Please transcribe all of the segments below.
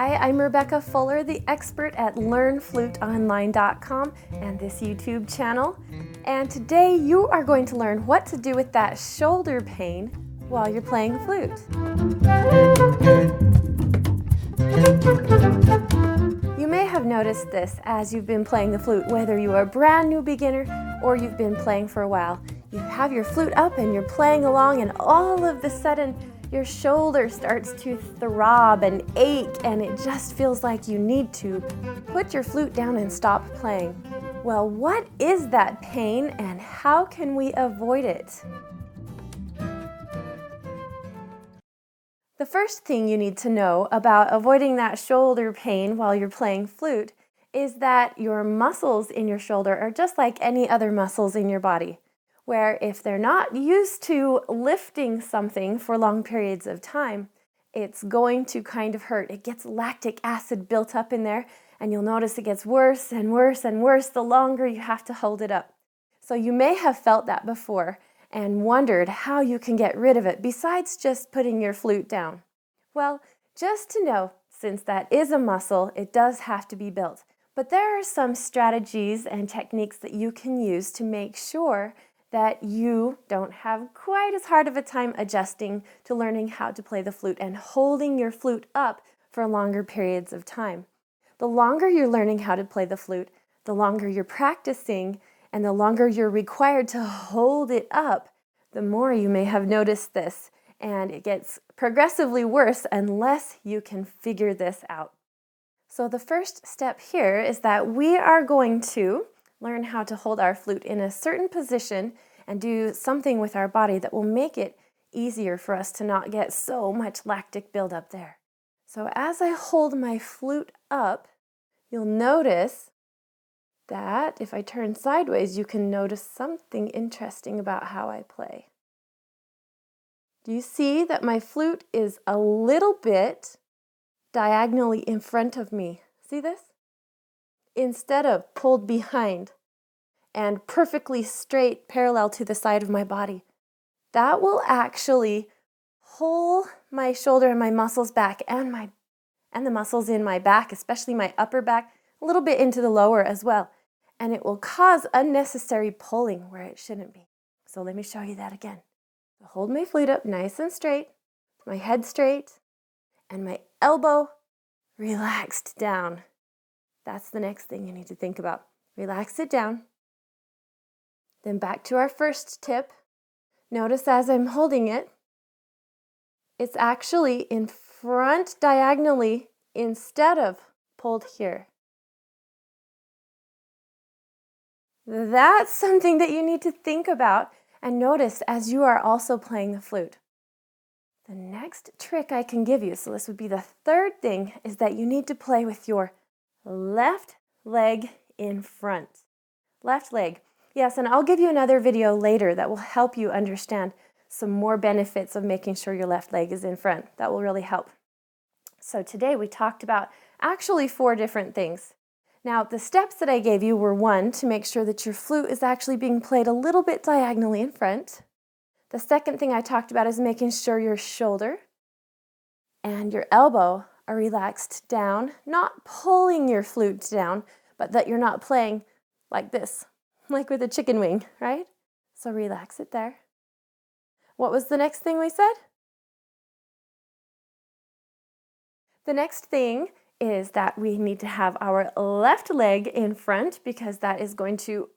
Hi, I'm Rebecca Fuller, the expert at LearnFluteOnline.com and this YouTube channel. And today you are going to learn what to do with that shoulder pain while you're playing the flute. You may have noticed this as you've been playing the flute, whether you are a brand new beginner or you've been playing for a while. You have your flute up and you're playing along, and all of a sudden your shoulder starts to throb and ache, and it just feels like you need to put your flute down and stop playing. Well, what is that pain and how can we avoid it? The first thing you need to know about avoiding that shoulder pain while you're playing flute is that your muscles in your shoulder are just like any other muscles in your body, where if they're not used to lifting something for long periods of time, it's going to kind of hurt. It gets lactic acid built up in there, and you'll notice it gets worse and worse and worse the longer you have to hold it up. So you may have felt that before and wondered how you can get rid of it besides just putting your flute down. Well, just to know, since that is a muscle, it does have to be built. But there are some strategies and techniques that you can use to make sure that you don't have quite as hard of a time adjusting to learning how to play the flute and holding your flute up for longer periods of time. The longer you're learning how to play the flute, the longer you're practicing, and the longer you're required to hold it up, the more you may have noticed this, and it gets progressively worse unless you can figure this out. So the first step here is that we are going to learn how to hold our flute in a certain position and do something with our body that will make it easier for us to not get so much lactic buildup there. So as I hold my flute up, you'll notice that if I turn sideways, you can notice something interesting about how I play. Do you see that my flute is a little bit diagonally in front of me? See this? Instead of pulled behind and perfectly straight parallel to the side of my body. That will actually pull my shoulder and my muscles back and the muscles in my back, especially my upper back, a little bit into the lower as well. And it will cause unnecessary pulling where it shouldn't be. So let me show you that again. So hold my flute up nice and straight, my head straight, and my elbow relaxed down. That's the next thing you need to think about. Relax it down. Then back to our first tip. Notice as I'm holding it, it's actually in front diagonally instead of pulled here. That's something that you need to think about and notice as you are also playing the flute. The next trick I can give you, so this would be the third thing, is that you need to play with your left leg in front. Left leg. Yes, and I'll give you another video later that will help you understand some more benefits of making sure your left leg is in front. That will really help. So today we talked about actually 4 different things. Now, the steps that I gave you were 1, to make sure that your flute is actually being played a little bit diagonally in front. The second thing I talked about is making sure your shoulder and your elbow are relaxed down, not pulling your flute down, but that you're not playing like this, like with a chicken wing, right? So relax it there. What was the next thing we said? The next thing is that we need to have our left leg in front, because that is going to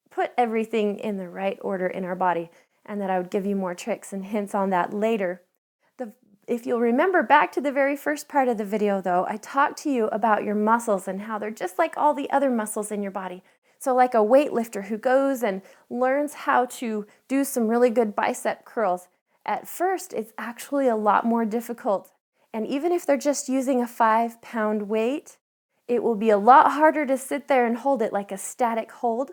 put everything in the right order in our body, and that I would give you more tricks and hints on that later. If you'll remember back to the very first part of the video though, I talked to you about your muscles and how they're just like all the other muscles in your body. So like a weightlifter who goes and learns how to do some really good bicep curls, at first it's actually a lot more difficult. And even if they're just using a 5-pound weight, it will be a lot harder to sit there and hold it like a static hold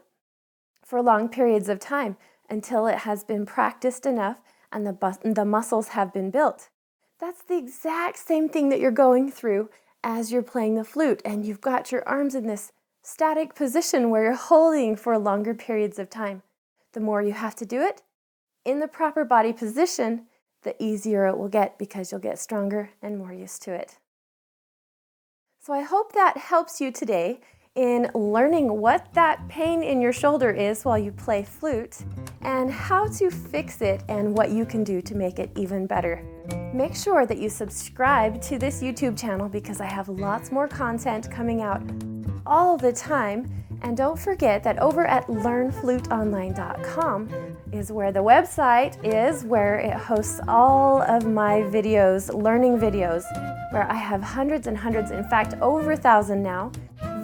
for long periods of time until it has been practiced enough and the muscles have been built. That's the exact same thing that you're going through as you're playing the flute, and you've got your arms in this static position where you're holding for longer periods of time. The more you have to do it in the proper body position, the easier it will get, because you'll get stronger and more used to it. So I hope that helps you today in learning what that pain in your shoulder is while you play flute and how to fix it and what you can do to make it even better. Make sure that you subscribe to this YouTube channel because I have lots more content coming out all the time. And don't forget that over at learnfluteonline.com is where the website is, where it hosts all of my videos, learning videos, where I have hundreds and hundreds, in fact over 1,000 now,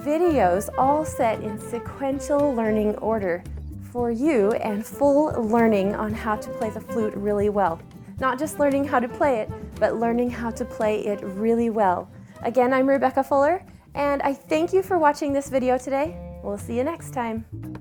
videos all set in sequential learning order for you and full learning on how to play the flute really well. Not just learning how to play it, but learning how to play it really well. Again, I'm Rebecca Fuller, and I thank you for watching this video today. We'll see you next time.